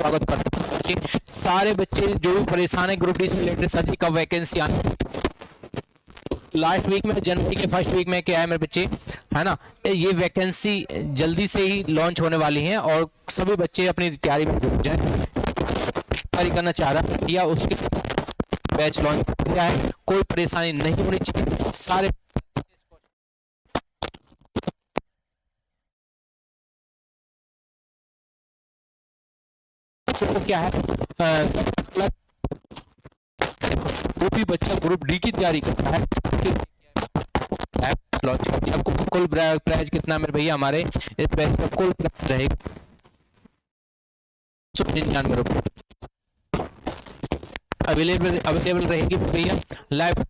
स्वागत करता हूं कि सारे बच्चे जो भी परेशान है ग्रुप डी से रिलेटेड, सर जी कब वैकेंसी आने, लास्ट वीक में जनवरी के फर्स्ट वीक में क्या है मेरे बच्चे, है ना, ये वैकेंसी जल्दी से ही लॉन्च होने वाली है और सभी बच्चे अपनी तैयारी में जुट जाए। तैयारी करना चाह रहा है या उसके बैच लॉन्च किया है, कोई परेशानी नहीं होनी चाहिए। सारे को क्या है, वो भी बच्चा ग्रुप डी की तैयारी करता है, लॉन्च करती है। कुल प्राइस कितना मेरे भैया, हमारे इस बैच का कुल प्राइस रहेगा 199 रुपये। अवेलेबल रहेगी भैया लाइव।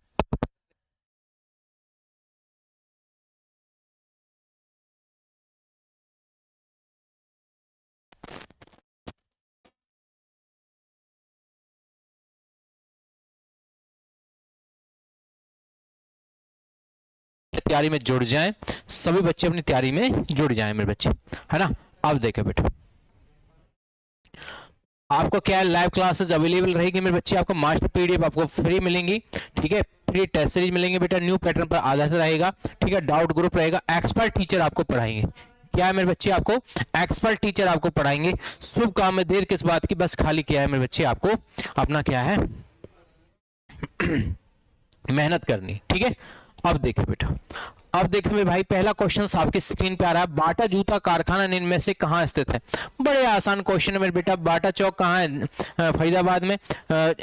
तैयारी में जुड़ जाएं, सभी बच्चे अपनी तैयारी में जुड़ जाएं मेरे बच्चे, है ना। अब देखें बेटा, आपको क्या है, लाइव क्लासेस अवेलेबल रहेगी मेरे बच्चे, आपको मास्टर पीडीएफ आपको फ्री मिलेंगी, ठीक है, फ्री टेस्ट सीरीज मिलेंगे बेटा, न्यू पैटर्न पर आधारित रहेगा, ठीक है, डाउट ग्रुप रहेगा, एक्सपर्ट टीचर आपको पढ़ाएंगे। क्या है मेरे बच्चे, आपको एक्सपर्ट टीचर आपको पढ़ाएंगे। शुभ काम में देर किस बात की, बस खाली क्या है मेरे बच्चे, आपको अपना क्या है मेहनत करनी, ठीक है। अब देखिए बेटा, अब देखिए मेरे भाई, पहला क्वेश्चन आपकी स्क्रीन पे आ रहा है, बाटा जूता कारखाना इनमें से कहाँ स्थित है। बड़े आसान क्वेश्चन है मेरे बेटा। बाटा चौक कहाँ है, फरीदाबाद में।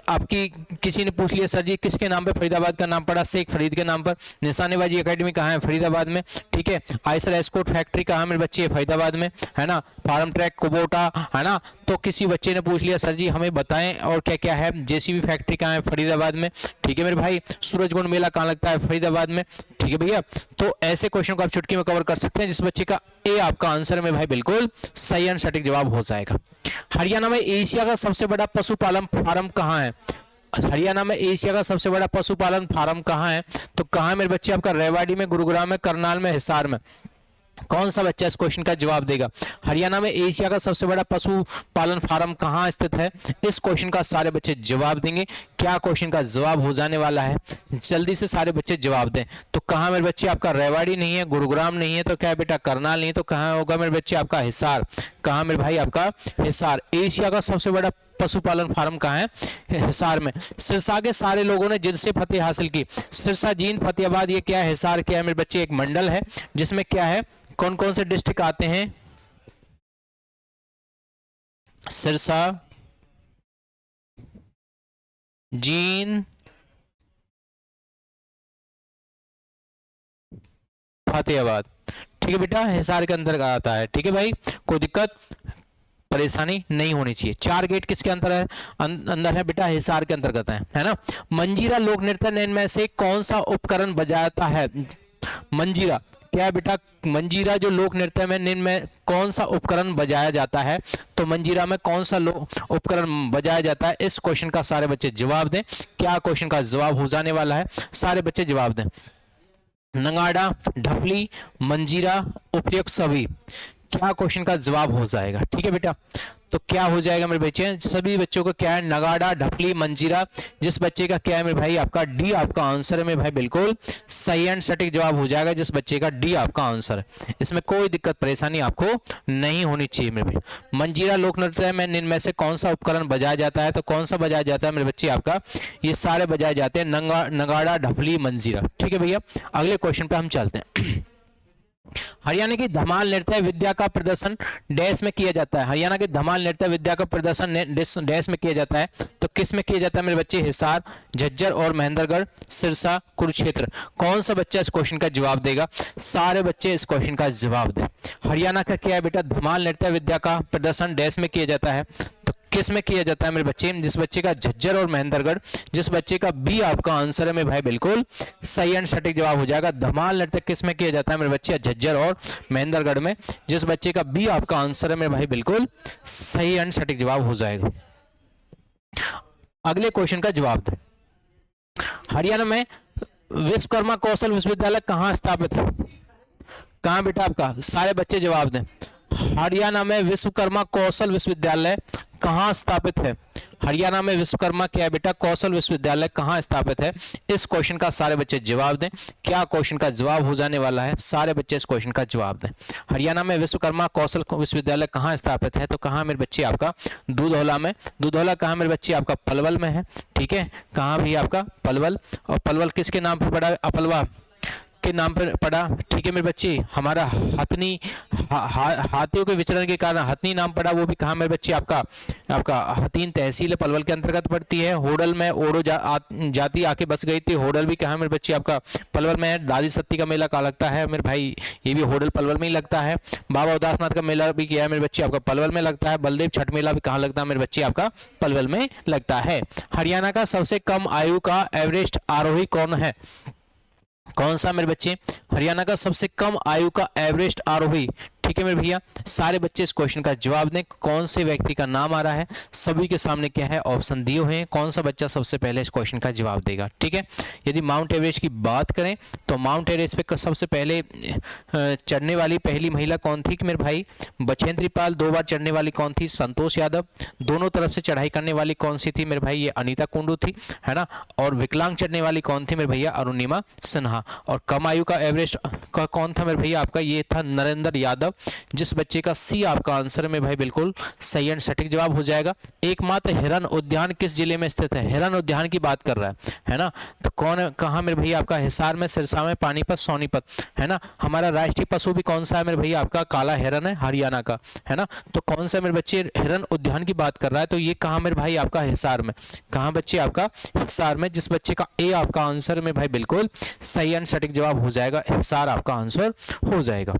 आपकी किसी ने पूछ लिया सर जी किसके नाम पे फरीदाबाद का नाम पड़ा, शेख फरीद के नाम पर। निशानेबाजी एकेडमी कहाँ है, फरीदाबाद में, ठीक है। आइसर एस्कॉर्ट फैक्ट्री कहाँ मेरे बच्चे, फरीदाबाद में, है ना। फार्म ट्रैक कुबोटा, है ना। तो किसी बच्चे ने पूछ लिया सर जी हमें बताएं और क्या क्या है, जेसीबी फैक्ट्री कहाँ है, फरीदाबाद में, ठीक है मेरे भाई। सूरजकुंड मेला कहाँ लगता है, फरीदाबाद में, ठीक है भैया। तो ऐसे क्वेश्चन को आप चुटकी में कवर कर सकते हैं। जिस बच्चे का ए आपका आंसर में भाई बिल्कुल सही एंड सटीक जवाब हो जाएगा। हरियाणा में एशिया का सबसे बड़ा पशुपालन फार्म कहाँ है, हरियाणा में एशिया का सबसे बड़ा पशुपालन फार्म कहाँ है, तो कहाँ मेरे बच्चे, आपका रेवाड़ी में, गुरुग्राम में, करनाल में, हिसार में। कौन सा बच्चा इस क्वेश्चन का जवाब देगा। हरियाणा में एशिया का सबसे बड़ा पशुपालन फार्म कहाँ स्थित है, इस क्वेश्चन का सारे बच्चे जवाब देंगे। क्या क्वेश्चन का जवाब हो जाने वाला है, जल्दी से सारे बच्चे जवाब दें। तो कहाँ मेरे बच्चे, आपका रेवाड़ी नहीं है, गुरुग्राम नहीं है, तो क्या बेटा करनाल नहीं, तो कहाँ होगा मेरे बच्चे, आपका हिसार। कहाँ मेरे भाई, आपका हिसार। एशिया का सबसे बड़ा पशुपालन फार्म कहाँ है, हिसार में। सिरसा के सारे लोगों ने जिनसे फतेह हासिल की, सिरसा, जींद, फतेहाबाद, ये क्या है, हिसार क्या है मेरे बच्चे, एक मंडल है जिसमें क्या है, कौन कौन से डिस्ट्रिक्ट आते हैं, सिरसा, जींद, फतेहाबाद, ठीक है बेटा, हिसार के अंदर आता है, ठीक है भाई। कोई दिक्कत परेशानी नहीं होनी चाहिए। 4 गेट किसके अंदर है, अंदर है बेटा, हिसार के अंतर्गत है ना। मंजीरा लोक नृत्य इनमें से कौन सा उपकरण बजाता है, मंजीरा क्या है बेटा, मंजीरा जो लोक नृत्य में इनमें कौन सा उपकरण बजाया जाता है, तो मंजीरा में कौन सा उपकरण बजाया जाता है, इस क्वेश्चन का सारे बच्चे जवाब दें। क्या क्वेश्चन का जवाब हो जाने वाला है, सारे बच्चे जवाब दें। नगाड़ा, ढपली, मंजीरा, उपयुक्त सभी, क्या क्वेश्चन का जवाब हो जाएगा, ठीक है बेटा। तो क्या हो जाएगा मेरे बच्चे, सभी बच्चों का क्या है, नगाड़ा, ढपली, मंजीरा। जिस बच्चे का क्या है मेरे भाई, आपका डी आपका आंसर है मेरे भाई बिल्कुल सही एंड सटीक जवाब हो जाएगा। जिस बच्चे का डी आपका आंसर है, इसमें कोई दिक्कत परेशानी आपको नहीं होनी चाहिए मेरे भाई। मंजीरा लोक नृत्य में इनमें से कौन सा उपकरण बजाया जाता है, तो कौन सा बजाया जाता है मेरे बच्चे, आपका ये सारे बजाए जाते हैं, नगाड़ा, ढपली, मंजीरा, ठीक है भैया। अगले क्वेश्चन पे हम चलते हैं। हरियाणा की धमाल नृत्य विद्या का प्रदर्शन डैश में किया जाता है, हरियाणा की धमाल नृत्य विद्या का प्रदर्शन डैश में किया जाता है, तो किस में किया जाता है मेरे बच्चे, हिसार, झज्जर और महेंद्रगढ़, सिरसा, कुरुक्षेत्र। कौन सा बच्चा इस क्वेश्चन का जवाब देगा, सारे बच्चे इस क्वेश्चन का जवाब दें। हरियाणा का क्या है बेटा, धमाल नृत्य विद्या का प्रदर्शन डैश में किया जाता है, तो किस में किया जाता है मेरे बच्चे, जिस बच्चे का झज्जर और महेंद्रगढ़। जिस बच्चे का बी आपका आंसर है मेरे भाई बिल्कुल सही एंड सटीक जवाब हो जाएगा। धमाल नृत्य किस में किया जाता है मेरे बच्चे, झज्जर और महेंद्रगढ़ में। जिस बच्चे का बी आपका आंसर है मेरे भाई बिल्कुल सही एंड सटीक जवाब हो जाएगा। अगले क्वेश्चन का जवाब दो। हरियाणा में विश्वकर्मा कौशल विश्वविद्यालय कहाँ स्थापित है, कहाँ बेटा आपका, सारे बच्चे जवाब दें। हरियाणा में विश्वकर्मा कौशल विश्वविद्यालय कहाँ स्थापित है? हरियाणा में विश्वकर्मा क्या है बेटा? कौशल विश्वविद्यालय कहाँ स्थापित है? इस क्वेश्चन का सारे बच्चे जवाब दें। क्या क्वेश्चन का जवाब हो जाने वाला है? सारे बच्चे इस क्वेश्चन का जवाब दें। हरियाणा में विश्वकर्मा कौशल विश्वविद्यालय कहाँ स्थापित है? तो कहाँ मेरे बच्चे आपका? दूधौला में। दूधौला कहाँ मेरे बच्चे आपका? पलवल में है। ठीक है, कहाँ भी आपका? पलवल। और पलवल किसके नाम पर पड़ा? अपलवा के नाम पर पड़ा। ठीक है मेरे बच्चे, हमारा हथनी हाथियों के विचरण के कारण हथनी नाम पड़ा, वो भी कहाँ मेरे बच्चे? आपका हथीन तहसील पलवल के अंतर्गत पड़ती है। होडल में ओडो जाति आके बस गई थी। होडल भी कहाँ मेरे बच्चे आपका? पलवल में है। दादी सत्ती का मेला कहाँ लगता है मेरे भाई? ये भी होडल पलवल में ही लगता है। बाबा उदासनाथ का मेला भी क्या है मेरे बच्चे? आपका पलवल में लगता है। बलदेव छठ मेला भी कहाँ लगता है मेरे बच्चे? आपका पलवल में लगता है। हरियाणा का सबसे कम आयु का एवरेस्ट आरोही कौन है? कौन सा मेरे बच्चे? हरियाणा का सबसे कम आयु का एवरेस्ट आरोही। ठीक है मेरे भैया, सारे बच्चे इस क्वेश्चन का जवाब दें। कौन से व्यक्ति का नाम आ रहा है? सभी के सामने क्या है? ऑप्शन दिए हुए हैं। कौन सा बच्चा सबसे पहले इस क्वेश्चन का जवाब देगा? ठीक है, यदि माउंट एवरेस्ट की बात करें तो माउंट एवरेस्ट पे सबसे पहले चढ़ने वाली पहली महिला कौन थी मेरे भाई? बछेंद्री पाल। 2 बार चढ़ने वाली कौन थी? संतोष यादव। दोनों तरफ से चढ़ाई करने वाली कौन सी थी मेरे भाई? ये अनीता कुंडू थी, है ना। और विकलांग चढ़ने वाली कौन थी मेरे भैया? अरुणिमा सिन्हा। और कम आयु का एवरेस्ट का कौन था मेरे भैया? आपका ये था नरेंद्र यादव। जिस बच्चे का सी आपका आंसर में भाई बिल्कुल सही एंड सटीक जवाब हो जाएगा। एकमात्र हिरन उद्यान किस जिले में स्थित है? हिरन उद्यान की बात कर रहा है ना। तो कौन कहाँ मेरे भैया? आपका हिसार में, सिरसा में, पानीपत, सोनीपत, है ना। हमारा राष्ट्रीय पशु भी कौन सा है मेरे भैया? आपका काला हिरन है, हरियाणा का, है ना। तो कौन सा मेरे बच्चे हिरन उद्यान की बात कर रहा है? तो ये कहाँ मेरे भाई? आपका हिसार में। कहाँ बच्चे? आपका हिसार में। जिस बच्चे का ए आपका आंसर में भाई बिल्कुल सही एंड सटीक जवाब हो जाएगा। हिसार आपका आंसर हो जाएगा।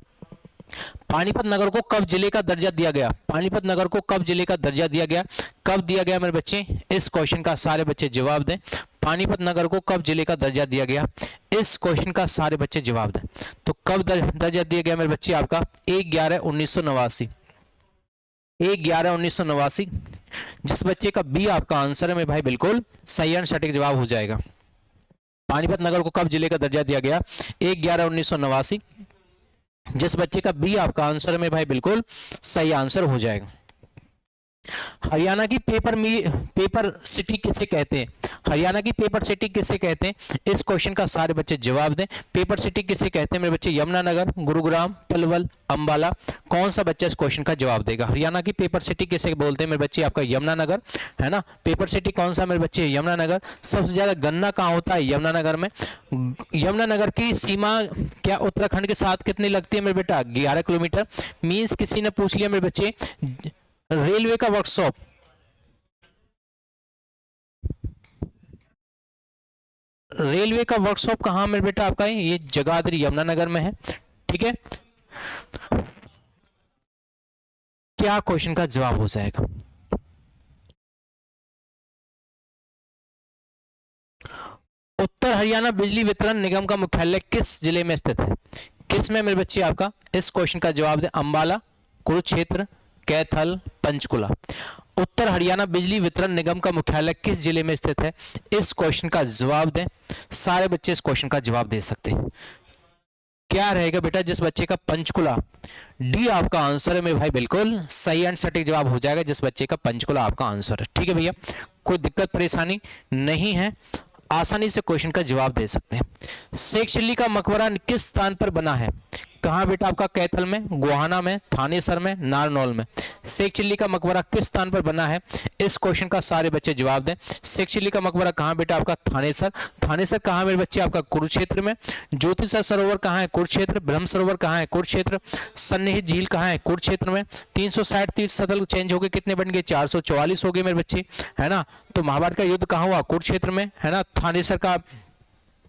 पानीपत नगर को कब जिले का दर्जा दिया गया? पानीपत नगर को कब जिले का दर्जा दिया गया? कब दिया गया मेरे बच्चे? इस क्वेश्चन का सारे बच्चे जवाब दें। पानीपत नगर को कब जिले का दर्जा दिया गया? इस क्वेश्चन का सारे बच्चे जवाब दें। तो कब दर्जा दिया गया मेरे बच्चे? आपका 1/11/1989। 1/11/1989। जिस बच्चे का बी आपका आंसर है मेरे भाई बिल्कुल सही एंड सटीक जवाब हो जाएगा। पानीपत नगर को कब जिले का दर्जा दिया गया? 1/11/1989। जिस बच्चे का बी आपका आंसर में भाई बिल्कुल सही आंसर हो जाएगा। हरियाणा की पेपर सिटी किसे कहते हैं? हरियाणा की पेपर सिटी किसे कहते हैं? इस क्वेश्चन का सारे बच्चे जवाब दें। पेपर सिटी किसे कहते हैं मेरे बच्चे? यमुनानगर, गुरुग्राम, पलवल, अंबाला। कौन सा बच्चा इस क्वेश्चन का जवाब देगा? हरियाणा की पेपर सिटी किसे बोलते हैं मेरे बच्चे? आपका यमुनानगर, है ना। पेपर सिटी कौन सा मेरे बच्चे? यमुनानगर। सबसे ज्यादा गन्ना कहाँ होता है? यमुनानगर में। यमुनानगर की सीमा क्या उत्तराखंड के साथ कितनी लगती है मेरे बेटा? 11 किलोमीटर। मीन्स किसी ने पूछ लिया मेरे बच्चे रेलवे का वर्कशॉप, रेलवे का वर्कशॉप कहां मेरे बेटा आपका है? ये जगाधरी यमुनानगर में है। ठीक है, क्या क्वेश्चन का जवाब हो जाएगा? उत्तर हरियाणा बिजली वितरण निगम का मुख्यालय किस जिले में स्थित है? किस में मेरे बच्चे आपका? इस क्वेश्चन का जवाब दे। अंबाला, कुरुक्षेत्र, कैथल, पंचकुला। उत्तर हरियाणा बिजली वितरण निगम का मुख्यालय किस जिले में स्थित है? इस क्वेश्चन का जवाब दें। सारे बच्चे इस क्वेश्चन का जवाब दे सकते हैं। क्या रहेगा बेटा? जिस बच्चे का पंचकुला, डी आपका आंसर है मेरे भाई बिल्कुल सही एंड सटीक जवाब हो जाएगा। जिस बच्चे का पंचकुला आपका आंसर है। ठीक है भैया, कोई दिक्कत परेशानी नहीं है, आसानी से क्वेश्चन का जवाब दे सकते हैं। शेख चिल्ली का मकबरा किस स्थान पर बना है? कहाँ बेटा आपका? कैथल में, गोहाना में, थानेसर में, नारनौल में। शेख चिल्ली का मकबरा किस स्थान पर बना है? इस क्वेश्चन का सारे बच्चे जवाब दें। शेख चिल्ली का मकबरा कहाँ बेटा आपका? थानेसर। थानेसर कहाँ मेरे बच्चे आपका? कुरुक्षेत्र में। ज्योतिषा सरोवर कहाँ है? कुरुक्षेत्र। ब्रह्म सरोवर कहाँ है? कुरुक्षेत्र। सन्निहित झील कहाँ है? कुरुक्षेत्र में। 360 तीर्थ स्थल चेंज हो गए, कितने बन गए? 444 हो गए मेरे बच्चे, है ना। तो महाभारत का युद्ध कहाँ हुआ? कुरुक्षेत्र में, है ना। थानेसर का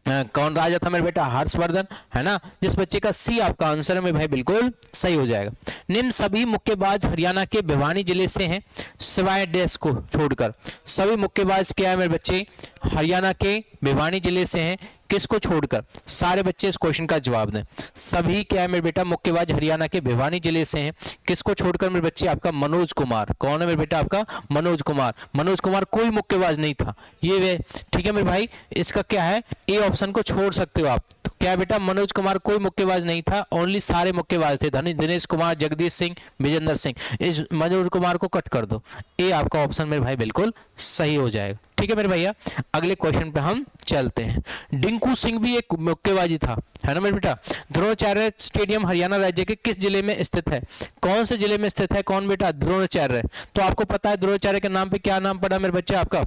कौन राजा था मेरे बेटा? हर्षवर्धन, है ना। जिस बच्चे का सी आपका आंसर में भाई बिल्कुल सही हो जाएगा। निम्न सभी मुक्केबाज हरियाणा के भिवानी जिले से हैं सिवाय डैश को छोड़कर। सभी मुक्केबाज क्या है मेरे बच्चे? हरियाणा के भिवानी जिले से हैं। किसको छोड़कर? सारे बच्चे इस क्वेश्चन का जवाब दें। सभी क्या है मेरे बेटा? मुक्केबाज हरियाणा के भिवानी जिले से हैं। किसको छोड़कर मेरे बच्चे? आपका मनोज कुमार। कौन है मेरे बेटा? आपका मनोज कुमार। मनोज कुमार कोई मुक्केबाज नहीं था, ये वे, ठीक है मेरे भाई। इसका क्या है? ए ऑप्शन को छोड़ सकते हो आप। तो क्या बेटा? मनोज कुमार कोई मुक्केबाज नहीं था, ओनली सारे मुक्केबाज थे। दिनेश कुमार, जगदीश सिंह, विजेंद्र सिंह। इस मनोज कुमार को कट कर दो। ए आपका ऑप्शन मेरे भाई बिल्कुल सही हो जाएगा, ठीक है मेरे भैया। अगले क्वेश्चन पे हम चलते हैं। डिंकू सिंह भी एक मुक्केबाजी था, है ना मेरे बेटा। द्रोणाचार्य स्टेडियम हरियाणा राज्य के किस जिले में स्थित है? कौन से जिले में स्थित है? कौन बेटा? द्रोणाचार्य। तो आपको पता है द्रोणाचार्य के नाम पे क्या नाम पड़ा मेरे बच्चे आपका?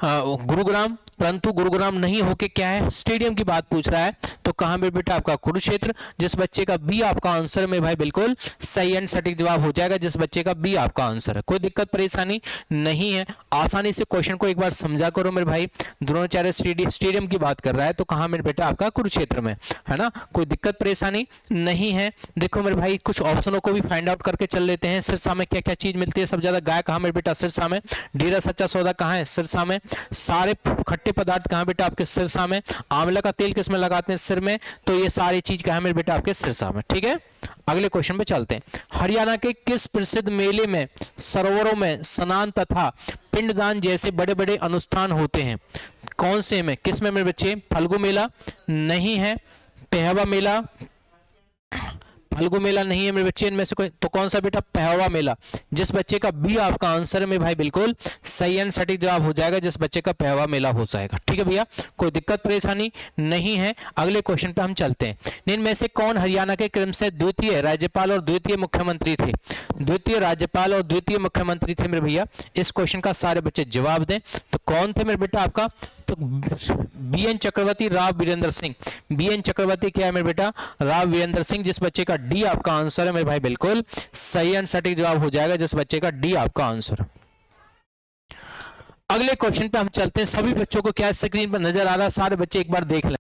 गुरुग्राम, परंतु गुरुग्राम नहीं होके क्या है? स्टेडियम की बात पूछ रहा है। तो कहां मेरे बेटा? आपका कुरुक्षेत्र। जिस बच्चे का बी आपका आंसर में भाई बिल्कुल सही एंड सटीक जवाब हो जाएगा, जिस बच्चे का बी आपका आंसर है। कोई दिक्कत परेशानी नहीं है, आसानी से क्वेश्चन को एक बार समझा करो मेरे भाई। द्रोणाचार्य स्टेडियम की बात कर रहा है, तो कहां मेरे बेटा? आपका कुरुक्षेत्र में, है ना। कोई दिक्कत परेशानी नहीं है। देखो मेरे भाई, कुछ ऑप्शनों को भी फाइंड आउट करके चल लेते हैं। सिरसा में क्या क्या चीज मिलती है? सबसे ज्यादा गाय कहां मेरे बेटा? सिरसा में। डेरा सच्चा सौदा कहां है? सिरसा में। सारे खट्टे पदार्थ कहां बेटा? आपके सिरसा में। आंवला का तेल किस में लगाते हैं? सिर में। तो ये सारी चीज कहां मेरे बेटा? आपके सिरसा में, ठीक है। अगले क्वेश्चन पे चलते हैं। हरियाणा के किस प्रसिद्ध मेले में सरोवरों में स्नान तथा पिंडदान जैसे बड़े बड़े अनुष्ठान होते हैं? कौन से में? किस में मेरे बच्चे? फल्गु मेला नहीं है, पेहवा मेला, फल्गु मेला नहीं है मेरे बच्चे, इनमें से कोई। तो कौन सा बेटा? पहवा मेला। जिस बच्चे का बी आपका आंसर में भाई बिल्कुल सही एंड सटीक जवाब हो जाएगा, जिस बच्चे का पहवा मेला हो जाएगा, ठीक है भैया। कोई दिक्कत परेशानी नहीं है। अगले क्वेश्चन पे हम चलते हैं। इनमें से कौन हरियाणा के क्रम से द्वितीय राज्यपाल और द्वितीय मुख्यमंत्री थे? द्वितीय राज्यपाल और द्वितीय मुख्यमंत्री थे मेरे भैया। इस क्वेश्चन का सारे बच्चे जवाब दें। तो कौन थे मेरे बेटा? आपका तो बीएन चक्रवर्ती, राव वीरेंद्र सिंह। बीएन चक्रवर्ती क्या है मेरे बेटा? राव वीरेंद्र सिंह। जिस बच्चे का डी आपका आंसर है मेरे भाई बिल्कुल सही एंड सटीक जवाब हो जाएगा, जिस बच्चे का डी आपका आंसर है। अगले क्वेश्चन पे हम चलते हैं। सभी बच्चों को क्या स्क्रीन पर नजर आ रहा है? सारे बच्चे एक बार देख लें।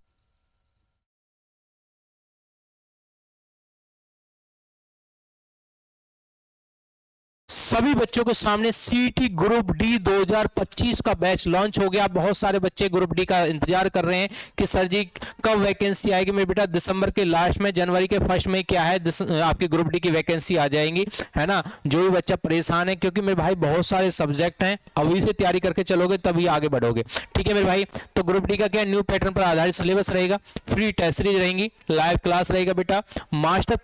सभी बच्चों के सामने सीटी ग्रुप डी 2025 का बैच लॉन्च हो गया। बहुत सारे बच्चे ग्रुप डी का इंतजार कर रहे हैं कि सर जी कब वैकेंसी आएगी मेरे बेटा। दिसंबर के लास्ट में, जनवरी के फर्स्ट में क्या है आपकी ग्रुप डी की वैकेंसी आ जाएंगी, है ना। जो भी बच्चा परेशान है, क्योंकि मेरे भाई बहुत सारे सब्जेक्ट हैं, अभी से तैयारी करके चलोगे तभी आगे बढ़ोगे, ठीक है मेरे भाई। तो ग्रुप डी का क्या? न्यू पैटर्न पर आधारित सिलेबस रहेगा, फ्री टेस्ट सीरीज रहेंगी, लाइव क्लास रहेगा बेटा, मास्टर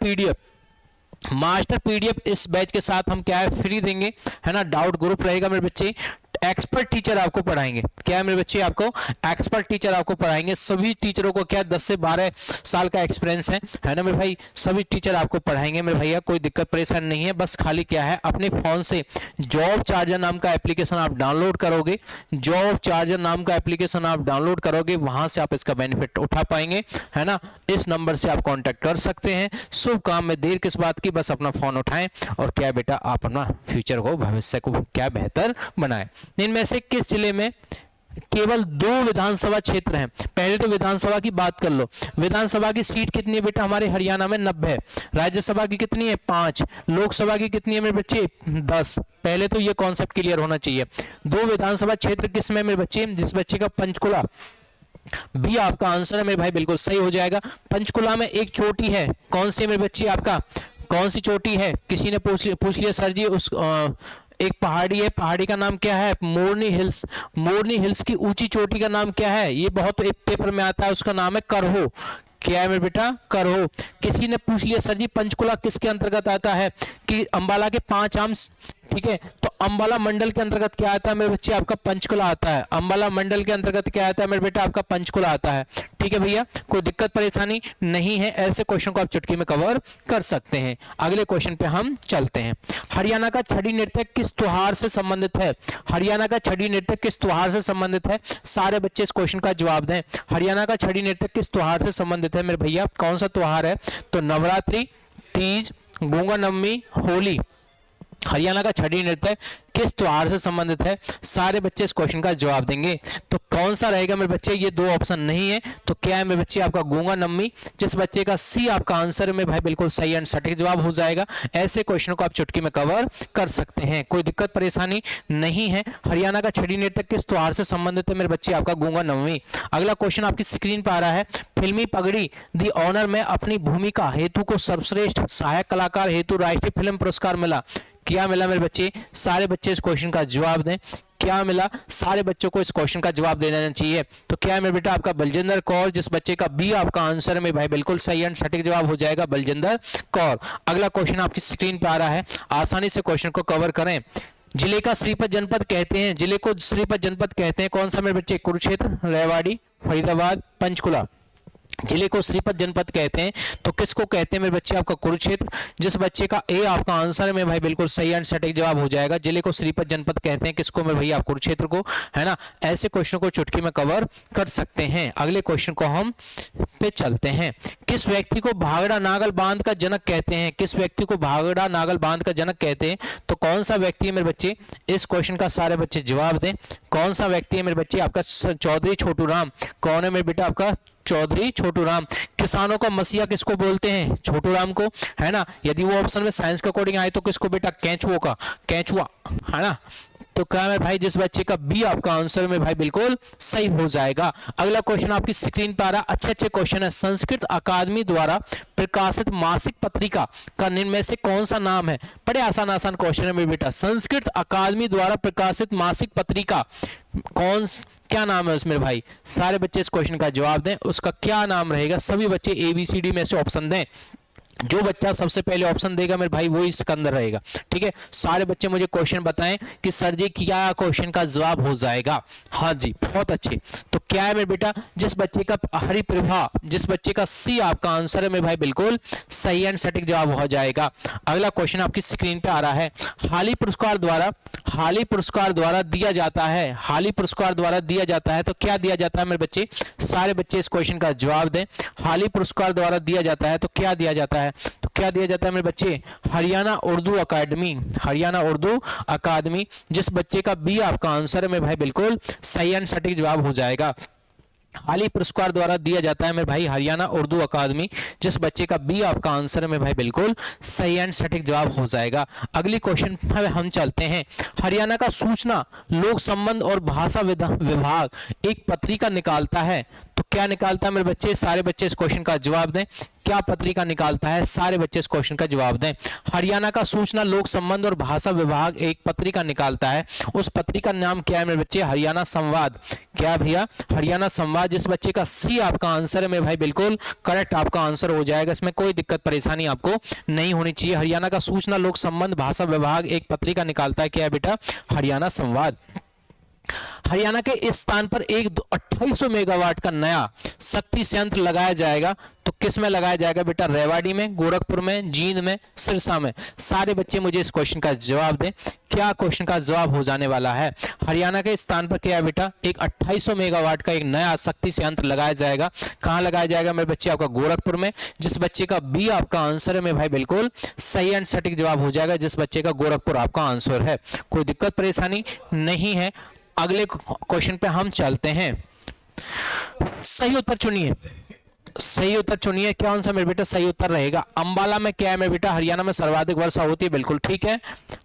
पीडीएफ इस बैच के साथ हम क्या है फ्री देंगे, है ना। डाउट ग्रुप रहेगा मेरे बच्चे। एक्सपर्ट टीचर आपको पढ़ाएंगे। क्या है मेरे बच्चे? आपको एक्सपर्ट टीचर आपको पढ़ाएंगे। सभी टीचरों को क्या 10 से 12 साल का एक्सपीरियंस है ना मेरे भाई। सभी टीचर आपको पढ़ाएंगे मेरे भैया, कोई दिक्कत परेशानी नहीं है। बस खाली क्या है, अपने फोन से जॉब चार्जर नाम का एप्लीकेशन आप डाउनलोड करोगे। जॉब चार्जर नाम का एप्लीकेशन आप डाउनलोड करोगे, वहां से आप इसका बेनिफिट उठा पाएंगे, है ना। इस नंबर से आप कॉन्टेक्ट कर सकते हैं। शुभ काम में देर किस बात की, बस अपना फोन उठाएं और क्या बेटा आप अपना फ्यूचर को, भविष्य को क्या बेहतर बनाएं। इनमें से किस जिले में केवल 2 विधानसभा क्षेत्र हैं? पहले तो विधानसभा की बात कर लो। विधानसभा की सीट कितनी है बेटा? हमारे हरियाणा में 90 है। राज्यसभा की कितनी है? 5। लोकसभा की कितनी है मेरे बच्चे? 10। पहले तो ये कॉन्सेप्ट क्लियर होना चाहिए। 2 विधानसभा क्षेत्र किस में मेरे बच्चे? जिस बच्चे का पंचकुला भी आपका आंसर है मेरे भाई बिल्कुल सही हो जाएगा। पंचकुला में एक चोटी है, कौन सी मेरे बच्चे? आपका कौन सी चोटी है? किसी ने पूछ लिया सर जी उस एक पहाड़ी है, पहाड़ी का नाम क्या है? मोरनी हिल्स। मोरनी हिल्स की ऊंची चोटी का नाम क्या है? ये बहुत एक पेपर में आता है, उसका नाम है करहो। क्या है मेरे बेटा? करहो। किसी ने पूछ लिया सर जी पंचकुला किसके अंतर्गत आता है? कि अंबाला के 5 आम्स, ठीक है। तो अंबाला मंडल के अंतर्गत क्या आता है मेरे बच्चे? आपका पंचकुला आता है। अंबाला मंडल के अंतर्गत क्या आता है मेरे बेटा? आपका पंचकुला आता है, ठीक है भैया। कोई दिक्कत परेशानी नहीं है, ऐसे क्वेश्चन को आप चुटकी में कवर कर सकते हैं। अगले क्वेश्चन पे हम चलते हैं। हरियाणा का छड़ी नृत्य किस त्योहार से संबंधित है? हरियाणा का छड़ी नृत्य किस त्योहार से संबंधित है? सारे बच्चे इस क्वेश्चन का जवाब दें। हरियाणा का छड़ी नृत्य किस त्योहार से संबंधित है मेरे भैया? कौन सा त्योहार है? तो नवरात्रि, तीज, गंगा नवमी, होली, हरियाणा का छड़ी नृत्य किस त्योहार से संबंधित है? सारे बच्चे इस क्वेश्चन का जवाब देंगे। तो कौन सा रहेगा मेरे बच्चे? ये दो ऑप्शन नहीं है, तो क्या है मेरे बच्चे? आपका गूंगा नवमी। जिस बच्चे का सी आपका आंसर में भाई बिल्कुल सही एंड सटीक जवाब हो जाएगा। ऐसे क्वेश्चन को आप चुटकी में कवर कर सकते हैं, कोई दिक्कत परेशानी नहीं है। हरियाणा का छड़ी नृत्य किस त्योहार से संबंधित है मेरे बच्चे? आपका गूंगा नवमी। अगला क्वेश्चन आपकी स्क्रीन पर आ रहा है। फिल्मी पगड़ी दी ऑनर में अपनी भूमिका हेतु को सर्वश्रेष्ठ सहायक कलाकार हेतु राष्ट्रीय फिल्म पुरस्कार मिला। क्या मिला मेरे बच्चे? सारे बच्चे इस क्वेश्चन का जवाब दें। क्या मिला? सारे बच्चों को इस क्वेश्चन का जवाब दे देना चाहिए। तो क्या है मेरे बेटा? आपका बलजिंदर कौर। जिस बच्चे का बी आपका आंसर में भाई बिल्कुल सही एंड सटीक जवाब हो जाएगा बलजिंदर कौर। अगला क्वेश्चन आपकी स्क्रीन पर आ रहा है, आसानी से क्वेश्चन को कवर करें। जिले का श्रीपत जनपद कहते हैं, जिले को श्रीपत जनपद कहते हैं कौन सा मेरे बच्चे? कुरुक्षेत्र, रेवाड़ी, फरीदाबाद, पंचकुला। जिले को श्रीपत जनपद कहते हैं तो किसको कहते हैं मेरे बच्चे? आपका कुरुक्षेत्र। जिस बच्चे का ए आपका आंसर में भाई बिल्कुल सही एंड सटीक जवाब हो जाएगा। जिले को श्रीपत जनपद कहते हैं किसको मेरे भैया? आप कुरुक्षेत्र को, है ना। ऐसे क्वेश्चन को चुटकी में कवर कर सकते हैं। अगले क्वेश्चन को हम पे चलते हैं। किस व्यक्ति को भागड़ा नागल बांध का जनक कहते हैं? किस व्यक्ति को भागड़ा नागल बांध का जनक कहते हैं? तो कौन सा व्यक्ति है मेरे बच्चे? इस क्वेश्चन का सारे बच्चे जवाब दें। कौन सा व्यक्ति है मेरे बच्चे? आपका चौधरी छोटू राम। कौन है मेरे बेटा? आपका चौधरी छोटू राम। किसानों का मसीहा किसको बोलते हैं? छोटू राम को, है ना। यदि वो ऑप्शन में साइंस के अकॉर्डिंग आए तो किसको बेटा? केंचुओं का, केंचुआ, है ना। तो क्या है भाई? जिस बच्चे का बी आपका आंसर में भाई बिल्कुल सही हो जाएगा। अगला क्वेश्चन आपकी स्क्रीन पर आ रहा, अच्छे अच्छे क्वेश्चन है। संस्कृत अकादमी द्वारा प्रकाशित मासिक पत्रिका का निम्न में से कौन सा नाम है? बड़े आसान आसान क्वेश्चन है मेरे बेटा। संस्कृत अकादमी द्वारा प्रकाशित मासिक पत्रिका क्या नाम है उसमें भाई? सारे बच्चे इस क्वेश्चन का जवाब दें। उसका क्या नाम रहेगा? सभी बच्चे ABCD में से ऑप्शन दें। जो बच्चा सबसे पहले ऑप्शन देगा मेरे भाई वो इसके अंदर रहेगा। ठीक है, सारे बच्चे मुझे क्वेश्चन बताएं कि सर जी क्या क्वेश्चन का जवाब हो जाएगा। हाँ जी, बहुत अच्छे। तो क्या है मेरे बेटा? जिस बच्चे का हरिप्रभा, जिस बच्चे का सी आपका आंसर है मेरे भाई बिल्कुल सही एंड सटीक जवाब हो जाएगा। अगला क्वेश्चन आपकी स्क्रीन पे आ रहा है। हाली पुरस्कार द्वारा दिया जाता है। हाली पुरस्कार द्वारा दिया जाता है तो क्या दिया जाता है मेरे बच्चे? सारे बच्चे इस क्वेश्चन का जवाब दें। हाली पुरस्कार द्वारा दिया जाता है तो क्या दिया जाता है? तो क्या दिया जाता है मेरे बच्चे? हरियाणा उर्दू अकादमी। हरियाणा उर्दू अकादमी। जिस बच्चे का बी आपका आंसर में भाई बिल्कुल सही एंड सटीक जवाब हो जाएगा। हाली पुरस्कार द्वारा दिया जाता है मेरे भाई हरियाणा उर्दू अकादमी। जिस बच्चे का बी आपका आंसर में भाई बिल्कुल सही एंड सटीक जवाब हो जाएगा। अगली क्वेश्चन पर हम चलते हैं। हरियाणा का सूचना लोक संबंध और भाषा विभाग एक पत्रिका निकालता है तो क्या निकालता है मेरे बच्चे? सारे बच्चे इस क्वेश्चन का जवाब दें। क्या पत्रिका निकालता है? सारे बच्चे इस क्वेश्चन का जवाब दें। हरियाणा का सूचना लोक संबंध और भाषा विभाग एक पत्रिका निकालता है, उस पत्रिका का नाम क्या है मेरे बच्चे? हरियाणा संवाद। क्या भैया? हरियाणा संवाद। जिस बच्चे का सी आपका आंसर है में भाई बिल्कुल करेक्ट आपका आंसर हो जाएगा। इसमें कोई दिक्कत परेशानी आपको नहीं होनी चाहिए। हरियाणा का सूचना लोक संबंध भाषा विभाग एक पत्रिका निकालता है। क्या है बेटा? हरियाणा संवाद। हरियाणा के इस स्थान पर एक 2800 मेगावाट का नया शक्ति संयंत्र लगाया जाएगा तो किस में लगाया जाएगा बेटा? रेवाड़ी में, गोरखपुर में, जींद में, सिरसा में। सारे बच्चे मुझे इस क्वेश्चन का जवाब दें। क्या क्वेश्चन का जवाब हो जाने वाला है? हरियाणा के स्थान पर क्या है बेटा? एक 2800 मेगावाट का एक नया शक्ति संयंत्र लगाया जाएगा। कहां लगाया जाएगा मेरे बच्चे? आपका गोरखपुर में। जिस बच्चे का बी आपका आंसर में भाई बिल्कुल सही एंड सटीक जवाब हो जाएगा। जिस बच्चे का गोरखपुर आपका आंसर है, कोई दिक्कत परेशानी नहीं है। अगले क्वेश्चन पे हम चलते हैं। सही उत्तर चुनिए। सही उत्तर चुनिए। कौन सा मेरे बेटा सही उत्तर रहेगा? अंबाला में क्या है मेरे बेटा? हरियाणा में सर्वाधिक वर्षा होती है। बिल्कुल ठीक है।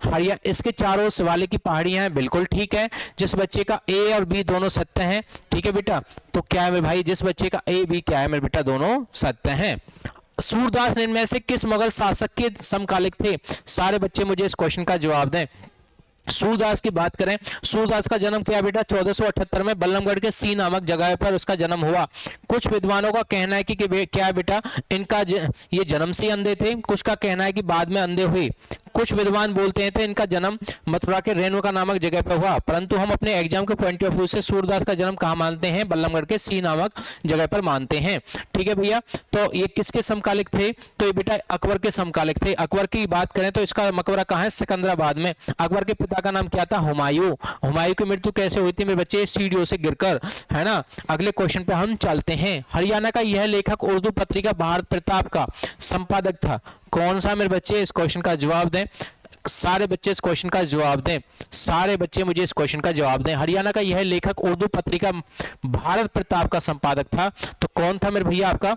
हरियाणा, इसके चारों शिवालिक की पहाड़ियां हैं। बिल्कुल ठीक है। जिस बच्चे का ए और बी दोनों सत्य हैं। ठीक है बेटा। तो क्या है मेरे भाई? जिस बच्चे का ए बी क्या है मेरे बेटा? दोनों सत्य हैं। सूरदास इनमें से किस मुगल शासक के समकालिक थे? सारे बच्चे मुझे इस क्वेश्चन का जवाब दें। सूरदास की बात करें, सूरदास का जन्म क्या बेटा? 1478 में बल्लभगढ़ के सी नामक जगह पर उसका जन्म हुआ। कुछ विद्वानों का कहना है कि क्या बेटा इनका ये जन्म से अंधे थे, कुछ का कहना है कि बाद में अंधे हुए। कुछ विद्वान बोलते हैं तो इनका जन्म मथुरा के रेणुका नामक जगह पर हुआ, परंतु हम अपने एग्जाम के पॉइंट ऑफ व्यू से सूरदास का जन्म कहाँ मानते हैं? बल्लभगढ़ के सी नामक जगह पर मानते हैं। ठीक है भैया। तो ये किसके समकालिक थे? तो ये बेटा अकबर के समकालिक थे। अकबर की बात करें तो इसका मकबरा कहाँ है? सिकंदराबाद में। अकबर के पिता का नाम क्या था? हुमायूं। हुमायूं की मृत्यु कैसे हुई थी मेरे बच्चे? सीढ़ियों से गिरकर, है ना। अगले क्वेश्चन पे हम चलते हैं। हरियाणा का यह लेखक उर्दू पत्रिका भारत प्रताप का संपादक था। कौन सा मेरे बच्चे? इस क्वेश्चन का जवाब दें। सारे बच्चे इस क्वेश्चन का जवाब दें, सारे बच्चे मुझे इस क्वेश्चन का जवाब दें। हरियाणा का यह लेखक उर्दू पत्रिका भारत प्रताप का संपादक था। तो कौन था मेरे भैया आपका?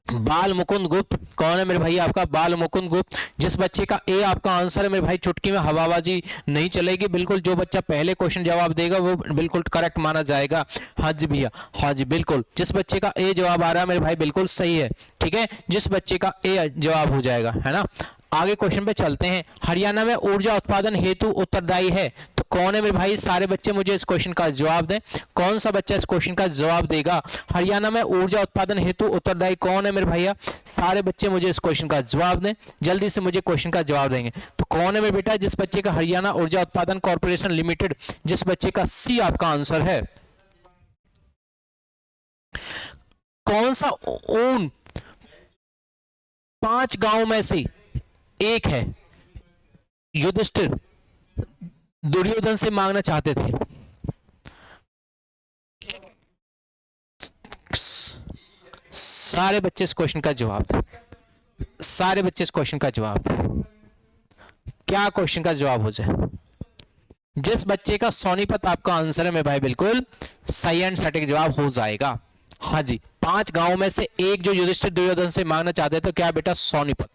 बाल मुकुंद गुप्त। कौन है मेरे भाई आपका? बाल मुकुंद गुप्त। जिस बच्चे का ए आपका आंसर है मेरे भाई, चुटकी में हवाबाजी नहीं चलेगी, बिल्कुल जो बच्चा पहले क्वेश्चन जवाब देगा वो बिल्कुल करेक्ट माना जाएगा। हाँ जी भैया, हाँ जी बिल्कुल, जिस बच्चे का ए जवाब आ रहा है मेरे भाई बिल्कुल सही है, ठीक है, जिस बच्चे का ए जवाब हो जाएगा, है ना। आगे क्वेश्चन पे चलते हैं। हरियाणा में ऊर्जा उत्पादन हेतु उत्तरदायी है, तो कौन है मेरे भाई? सारे बच्चे मुझे इस क्वेश्चन का जवाब दें। कौन सा बच्चा इस क्वेश्चन का जवाब देगा? हरियाणा में ऊर्जा उत्पादन हेतु उत्तरदायी कौन है मेरे भैया? सारे बच्चे मुझे इस क्वेश्चन का जवाब दें, जल्दी से मुझे क्वेश्चन का जवाब देंगे। तो कौन है मेरे बेटा? जिस बच्चे का हरियाणा ऊर्जा उत्पादन कॉर्पोरेशन लिमिटेड, जिस बच्चे का सी आपका आंसर है। कौन सा ऊन 5 गांव में से एक है? युधिष्ठिर दुर्योधन से मांगना चाहते थे। सारे बच्चे इस क्वेश्चन का जवाब थे, सारे बच्चे इस क्वेश्चन का जवाब थे। क्या क्वेश्चन का जवाब हो जाए? जिस बच्चे का सोनीपत आपका आंसर है मेरे भाई बिल्कुल सही एंड सटीक जवाब हो जाएगा। हाँ जी, 5 गांवों में से एक जो युधिष्ठिर दुर्योधन से मांगना चाहते थे, तो क्या बेटा? सोनीपत।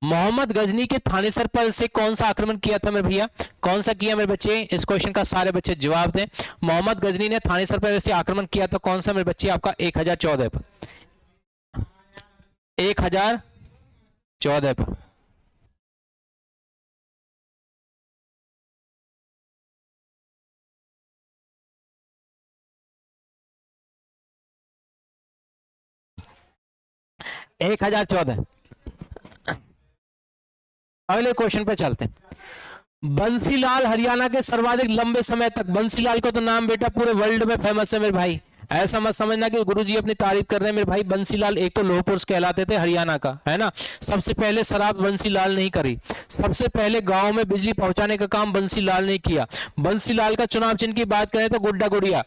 मोहम्मद गजनी के थानेसर पर से कौन सा आक्रमण किया था मेरे भैया? कौन सा किया मेरे बच्चे? इस क्वेश्चन का सारे बच्चे जवाब दें। मोहम्मद गजनी ने थानेसर पर से आक्रमण किया था, कौन सा मेरे बच्चे? आपका 1014 पर, 1014 पर। एक 1014। अगले क्वेश्चन पे चलते हैं। बंसीलाल हरियाणा के सर्वाधिक लंबे समय तक, बंसीलाल को तो नाम बेटा पूरे वर्ल्ड में फेमस है मेरे भाई, ऐसा मत समझना कि गुरुजी अपनी तारीफ कर रहे हैं मेरे भाई। बंसीलाल एक तो लोह पुरुष कहलाते थे हरियाणा का, है ना। सबसे पहले शराब बंसीलाल नहीं करी, सबसे पहले गांव में बिजली पहुंचाने का काम बंसीलाल ने किया। बंसीलाल का चुनाव चिन्ह की बात करें तो गुड्डा गुड़िया।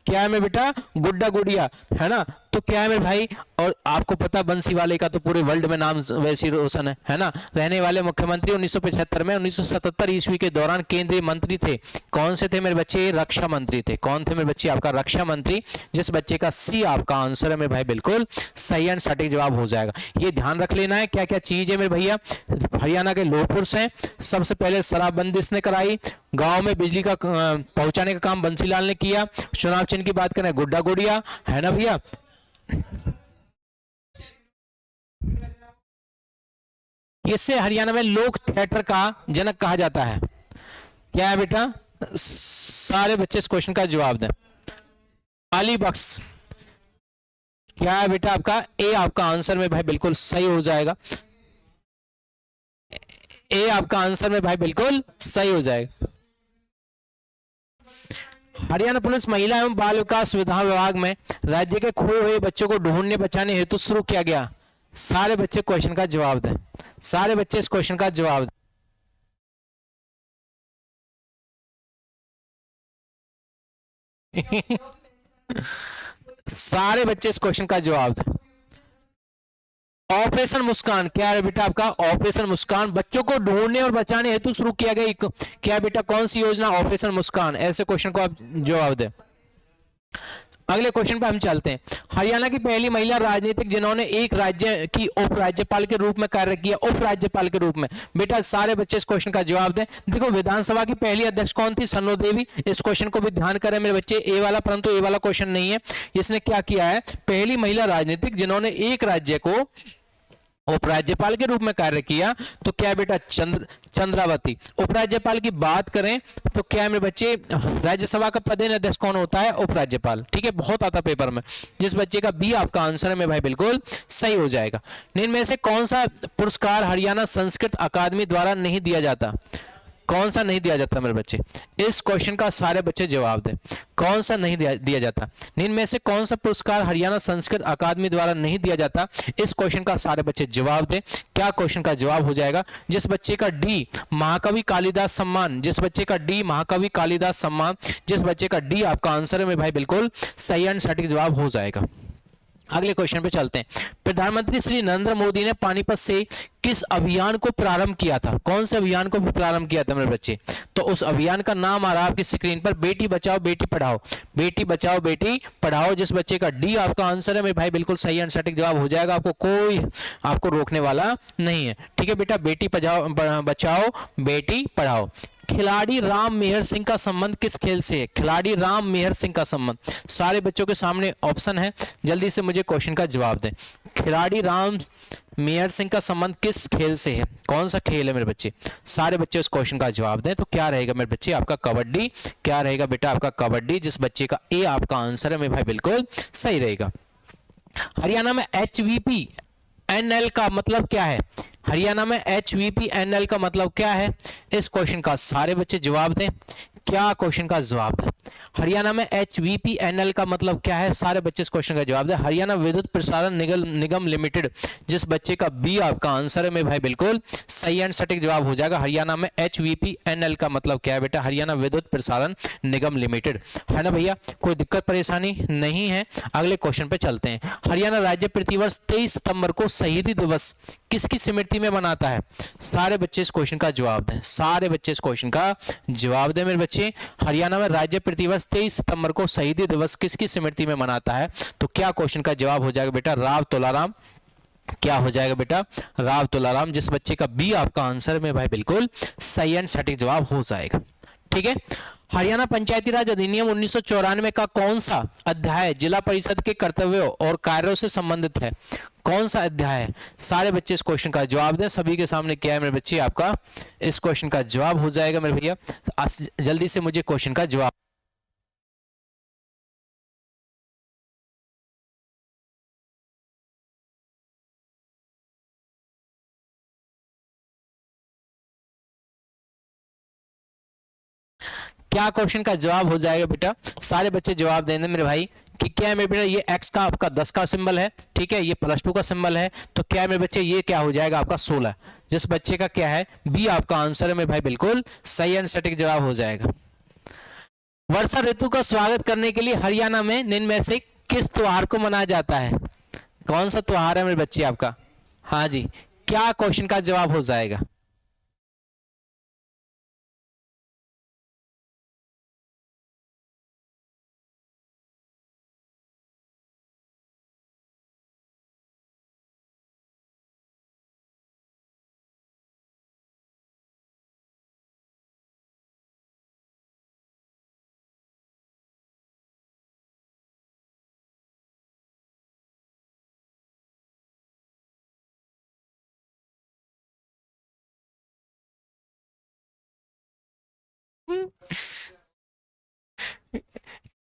क्या है मेरे बेटा? गुड्डा गुड़िया, है ना। तो क्या है मेरे भाई? और आपको पता बंसी वाले का तो पूरे वर्ल्ड में नाम वैसी रोशन है ना। रहने वाले मुख्यमंत्री 1975 में 1977 ईस्वी के दौरान केंद्रीय मंत्री थे। कौन से थे मेरे बच्चे? रक्षा मंत्री थे। कौन थे मेरे बच्चे? आपका रक्षा मंत्री। जिस बच्चे का सी आपका आंसर है मेरे भाई बिल्कुल सही एंड सटीक जवाब हो जाएगा। ये ध्यान रख लेना है क्या क्या चीज है मेरे भैया। हरियाणा के लोह पुरुष हैं, सबसे पहले शराबबंदी इसने कराई, गांव में बिजली का पहुंचाने का काम बंसीलाल ने किया, चुनाव चिन्ह की बात करें गुड्डा गुड़िया, है ना भैया। इससे हरियाणा में लोक थिएटर का जनक कहा जाता है। क्या है बेटा? सारे बच्चे इस क्वेश्चन का जवाब दें। अली बख्श। क्या है बेटा? आपका ए आपका आंसर में भाई बिल्कुल सही हो जाएगा। ए आपका आंसर में भाई बिल्कुल सही हो जाएगा। हरियाणा पुलिस महिला एवं बाल विकास विभाग में राज्य के खोए हुए बच्चों को ढूंढने बचाने हेतु शुरू किया गया। सारे बच्चे क्वेश्चन का जवाब दें, सारे बच्चे इस क्वेश्चन का जवाब दें। सारे बच्चे इस क्वेश्चन का जवाब दें। ऑपरेशन मुस्कान। क्या है बेटा? आपका ऑपरेशन मुस्कान बच्चों को ढूंढने और बचाने हेतु शुरू किया गया। क्या बेटा? कौन सी योजना? ऑपरेशन मुस्कान। ऐसे क्वेश्चन को आप जवाब दें। अगले क्वेश्चन पे हम चलते हैं। हरियाणा की पहली महिला राजनीतिक जिन्होंने एक राज्य की उपराज्यपाल के रूप में कार्य किया, उपराज्यपाल के रूप में। बेटा सारे बच्चे इस क्वेश्चन का जवाब दें। देखो विधानसभा की पहली अध्यक्ष कौन थी? सन्नो देवी। इस क्वेश्चन को भी ध्यान करें मेरे बच्चे, ए वाला, परंतु ए वाला क्वेश्चन नहीं है। इसने क्या किया है? पहली महिला राजनीतिक जिन्होंने एक राज्य को उपराज्यपाल के रूप में कार्य किया, तो क्या बेटा? चंद्रावती। उपराज्यपाल की बात करें तो क्या है मेरे बच्चे? राज्यसभा का पदेन अध्यक्ष कौन होता है? उपराज्यपाल। ठीक है, बहुत आता पेपर में। जिस बच्चे का बी आपका आंसर है मेरे भाई बिल्कुल सही हो जाएगा। इनमें से कौन सा पुरस्कार हरियाणा संस्कृत अकादमी द्वारा नहीं दिया जाता? कौन सा नहीं दिया जाता मेरे बच्चे? इस क्वेश्चन का सारे बच्चे जवाब दें। कौन सा नहीं दिया जाता? इनमें से कौन सा पुरस्कार हरियाणा संस्कृत अकादमी द्वारा नहीं दिया जाता? इस क्वेश्चन का सारे बच्चे जवाब दें। क्या क्वेश्चन का जवाब हो जाएगा? जिस बच्चे का डी महाकवि कालिदास सम्मान, जिस बच्चे का डी महाकवि कालिदास सम्मान, जिस बच्चे का डी आपका आंसर है मेरे भाई बिल्कुल सही एंड सटीक जवाब हो जाएगा। अगले क्वेश्चन पे चलते हैं। प्रधानमंत्री श्री नरेंद्र मोदी ने पानीपत से किस अभियान को प्रारंभ किया था? कौन से अभियान को प्रारंभ किया था मेरे बच्चे? तो उस अभियान का नाम आ रहा है आपकी स्क्रीन पर, बेटी बचाओ बेटी पढ़ाओ। बेटी बचाओ बेटी पढ़ाओ, जिस बच्चे का डी आपका आंसर है मेरे भाई, बिल्कुल सही एंड सटीक जवाब हो जाएगा, आपको कोई आपको रोकने वाला नहीं है। ठीक है बेटा, बेटी बचाओ बेटी पढ़ाओ। खिलाड़ी राम मेहर सिंह का संबंध किस खेल से है? खिलाड़ी राम मेहर सिंह का संबंध, सारे बच्चों के सामने ऑप्शन है, जल्दी से मुझे क्वेश्चन का जवाब दें। खिलाड़ी राम मेहर सिंह का संबंध किस खेल से है? कौन सा खेल है मेरे बच्चे? सारे बच्चे उस क्वेश्चन का जवाब दें। तो क्या रहेगा मेरे बच्चे आपका? कबड्डी। क्या रहेगा बेटा आपका? कबड्डी। जिस बच्चे का ए आपका आंसर है मेरे भाई, बिल्कुल सही रहेगा। हरियाणा में HVPNL का मतलब क्या है? हरियाणा में HVPNL का मतलब क्या है? इस क्वेश्चन का सारे बच्चे जवाब दें। क्या क्वेश्चन का जवाब है? हरियाणा में HVPNL का मतलब क्या है? सारे बच्चे इस क्वेश्चन का जवाब दें। हरियाणा विद्युत प्रसारण निगम लिमिटेड, जिस बच्चे का बी आपका आंसर है मेरे भाई, बिल्कुल सही एंड सटीक जवाब हो जाएगा। हरियाणा में HVPNL का मतलब क्या है बेटा? हरियाणा विद्युत प्रसारण निगम लिमिटेड, है ना भैया? कोई दिक्कत परेशानी नहीं है। अगले क्वेश्चन पे चलते हैं। हरियाणा राज्य प्रतिवर्ष 23 सितंबर को शहीदी दिवस किसकी स्मृति में मनाता है? सारे बच्चे इस क्वेश्चन का जवाब दें। सारे बच्चे इस क्वेश्चन का जवाब दें मेरे बच्चे। हरियाणा में राज्य प्रतिवर्ष 23 सितंबर को शहीदी दिवस किसकी स्मृति में मनाता है? तो क्या क्वेश्चन का जवाब हो जाएगा बेटा? राव तुलाराम। क्या हो जाएगा बेटा? राव तुलाराम। जिस बच्चे का बी आपका आंसर में भाई, बिल्कुल सही एंड सटीक जवाब हो जाएगा। ठीक है। हरियाणा पंचायती राज अधिनियम 1994 का कौन सा अध्याय जिला परिषद के कर्तव्यों और कार्यों से संबंधित है? कौन सा अध्याय है? सारे बच्चे इस क्वेश्चन का जवाब दें। सभी के सामने क्या है मेरे बच्चे? आपका इस क्वेश्चन का जवाब हो जाएगा मेरे भैया। जल्दी से मुझे क्वेश्चन का जवाब। क्या क्वेश्चन का जवाब हो जाएगा बेटा? सारे बच्चे जवाब देंगे मेरे भाई कि क्या है मेरे बेटा? ये x का आपका 10 का सिंबल है, ठीक है, ये +2 का सिंबल है, तो क्या है मेरे बच्चे? ये क्या हो जाएगा आपका? 16। जिस बच्चे का क्या है? बी आपका आंसर है मेरे भाई, बिल्कुल सही एंड सटीक जवाब हो जाएगा। वर्षा ऋतु का स्वागत करने के लिए हरियाणा में निम्न में से किस त्योहार को मनाया जाता है? कौन सा त्योहार है मेरे बच्चे आपका? हाँ जी, क्या क्वेश्चन का जवाब हो जाएगा?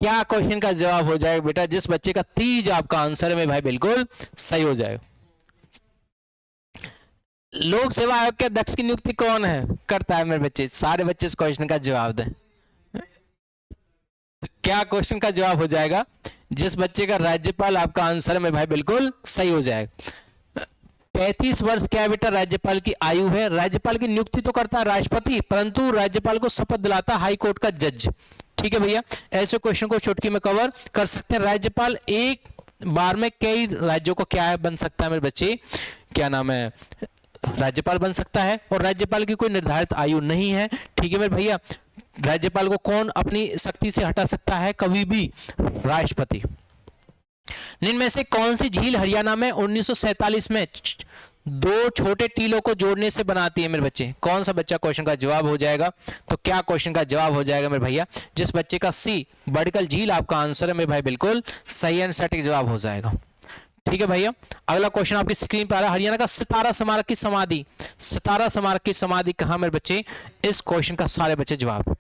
क्या क्वेश्चन का जवाब हो जाएगा बेटा? जिस बच्चे का तीज आपका आंसर है मेरे भाई, बिल्कुल सही हो जाएगा। लोक सेवा आयोग के अध्यक्ष की नियुक्ति कौन है करता है मेरे बच्चे? सारे बच्चे इस क्वेश्चन का जवाब दें। क्या क्वेश्चन का जवाब हो जाएगा? जिस बच्चे का राज्यपाल आपका आंसर है मेरे भाई, बिल्कुल सही हो जाएगा। 35 वर्ष क्या बेटा राज्यपाल की आयु है? राज्यपाल की नियुक्ति तो करता है राष्ट्रपति, परंतु राज्यपाल को शपथ दिलाता हाई कोर्ट का जज। ठीक है भैया, ऐसे क्वेश्चन को चुटकी में कवर कर सकते हैं। राज्यपाल एक बार में कई राज्यों को क्या है बन सकता है मेरे बच्चे? क्या नाम है? राज्यपाल बन सकता है, और राज्यपाल की कोई निर्धारित आयु नहीं है। ठीक है मेरे भैया, राज्यपाल को कौन अपनी शक्ति से हटा सकता है? कभी भी राष्ट्रपति। निम्न में से कौन सी झील हरियाणा में 1947 में 2 छोटे टीलों को जोड़ने से बनाती है मेरे बच्चे? कौन सा बच्चा क्वेश्चन का जवाब हो जाएगा? तो क्या क्वेश्चन का जवाब हो जाएगा मेरे भैया? जिस बच्चे का सी बड़कल झील आपका आंसर है मेरे भाई, बिल्कुल सही एंड सटीक जवाब हो जाएगा। ठीक है भैया, अगला क्वेश्चन आपकी स्क्रीन पर आ रहा है। हरियाणा का सितारा स्मारक की समाधि, सितारा स्मारक की समाधि कहां मेरे बच्चे? इस क्वेश्चन का सारे बच्चे जवाब।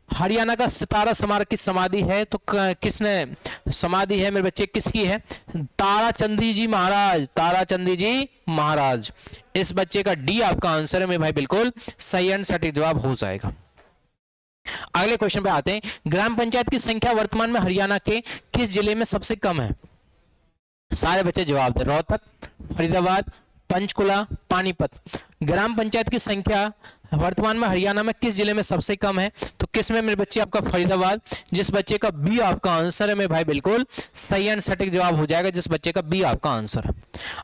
हरियाणा का सितारा स्मारक की समाधि है, तो किसने समाधि है मेरे बच्चे? किसकी है? ताराचंदी जी महाराज, ताराचंदी जी महाराज। इस बच्चे का डी आपका आंसर है मेरे भाई, बिल्कुल सही एंड सटीक जवाब हो जाएगा। अगले क्वेश्चन पे आते हैं। ग्राम पंचायत की संख्या वर्तमान में हरियाणा के किस जिले में सबसे कम है? सारे बच्चे जवाब दे। रोहतक, फरीदाबाद, पंचकुला, पानीपत। ग्राम पंचायत की संख्या वर्तमान में हरियाणा में किस जिले में सबसे कम है? तो किस में मेरे बच्चे? आपका फरीदाबाद। जिस बच्चे का बी आपका आंसर है मेरे भाई बिल्कुल सही एंड सटीक जवाब हो जाएगा, जिस बच्चे का बी आपका आंसर है।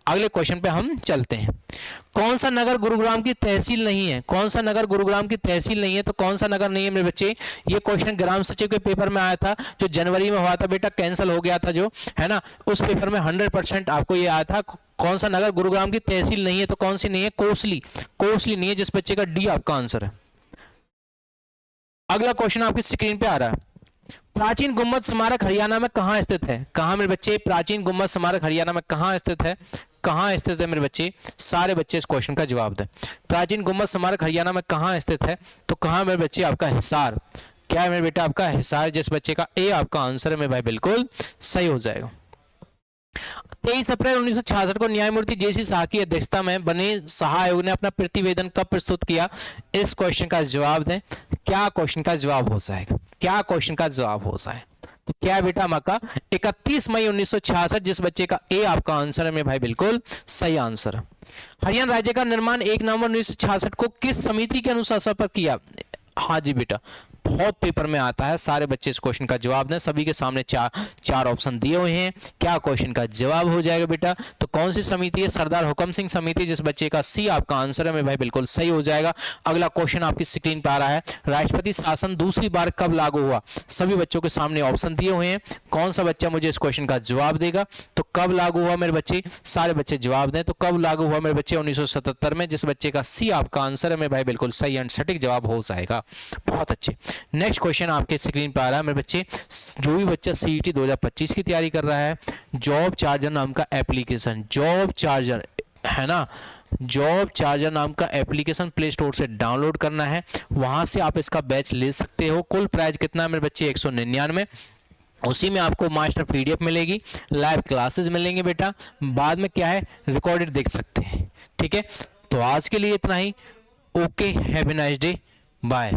अगले क्वेश्चन पे हम चलते हैं। कौन सा नगर गुरुग्राम की तहसील नहीं है? कौन सा नगर गुरुग्राम की तहसील नहीं है? तो कौन सा नगर नहीं है मेरे बच्चे? ये क्वेश्चन ग्राम सचिव के पेपर में आया था, जो जनवरी में हुआ था बेटा, कैंसिल हो गया था जो, है ना, उस पेपर में 100% आपको ये आया था। कौन सा नगर गुरुग्राम की तहसील नहीं है? तो कौन सी नहीं है? कोसली। कोसली नहीं है, जिस बच्चे का डी आपका आंसर है। अगला क्वेश्चन आपकी स्क्रीन पे आ रहा है। प्राचीन गुम्बद स्मारक हरियाणा में कहां स्थित है? कहां मेरे बच्चे? प्राचीन गुम्बद स्मारक हरियाणा में कहां स्थित है? कहां स्थित है मेरे बच्चे? सारे बच्चे इस क्वेश्चन का जवाब दें। प्राचीन गुम्बद स्मारक हरियाणा में कहां स्थित है? तो कहां मेरे बच्चे? आपका हिसार। क्या है मेरे बेटा? आपका हिसार, जिस बच्चे का ए आपका आंसर है मेरे भाई बिल्कुल सही हो जाएगा। 23 अप्रैल 1966 को न्यायमूर्ति जेसी शाह की अध्यक्षता में बने शाह आयोग ने अपना प्रतिवेदन कब प्रस्तुत किया? इस क्वेश्चन का जवाब दें। क्या क्वेश्चन का जवाब हो जाएगा? क्या क्वेश्चन का जवाब हो जाए? तो क्या बेटा आपका 31 मई 1966, जिस बच्चे का ए आपका आंसर है मेरे भाई बिल्कुल सही आंसर है। हरियाणा राज्य का निर्माण 1 नवंबर 1966 को किस समिति के अनुशासन पर किया? हाँ जी बेटा, बहुत पेपर में आता है, सारे बच्चे इस क्वेश्चन का जवाब दें। सभी के सामने चार ऑप्शन दिए हुए हैं। क्या क्वेश्चन का जवाब हो जाएगा बेटा? तो कौन सी समिति है? सरदार हुकम सिंह समिति, जिस बच्चे का सी आपका आंसर है मेरे भाई बिल्कुल सही हो जाएगा। अगला क्वेश्चन आपकी स्क्रीन पर आ रहा है। राष्ट्रपति शासन दूसरी बार कब लागू हुआ? सभी बच्चों के सामने ऑप्शन दिए हुए हैं। कौन सा बच्चा मुझे इस क्वेश्चन का जवाब देगा? तो कब लागू हुआ मेरे बच्चे? सारे बच्चे जवाब दें। तो कब लागू हुआ मेरे बच्चे? 1977 में, जिस बच्चे का सी आपका आंसर है मेरे भाई बिल्कुल सही एंड सटीक जवाब हो जाएगा। बहुत अच्छे। नेक्स्ट क्वेश्चन आपके स्क्रीन पर आ रहा है मेरे बच्चे। जो भी बच्चा सीईटी 2025 की तैयारी कर रहा है, जॉब चार्जर नाम का एप्लीकेशन, जॉब चार्जर है ना, जॉब चार्जर नाम का एप्लीकेशन प्ले स्टोर से डाउनलोड करना है, वहां से आप इसका बैच ले सकते हो। कुल प्राइस कितना है मेरे बच्चे? 199। उसी में आपको मास्टर पीडीएफ मिलेगी, लाइव क्लासेस मिलेंगे बेटा, बाद में क्या है रिकॉर्डेड देख सकते हैं। ठीक है, तो आज के लिए इतना ही। Okay, have a nice day, bye.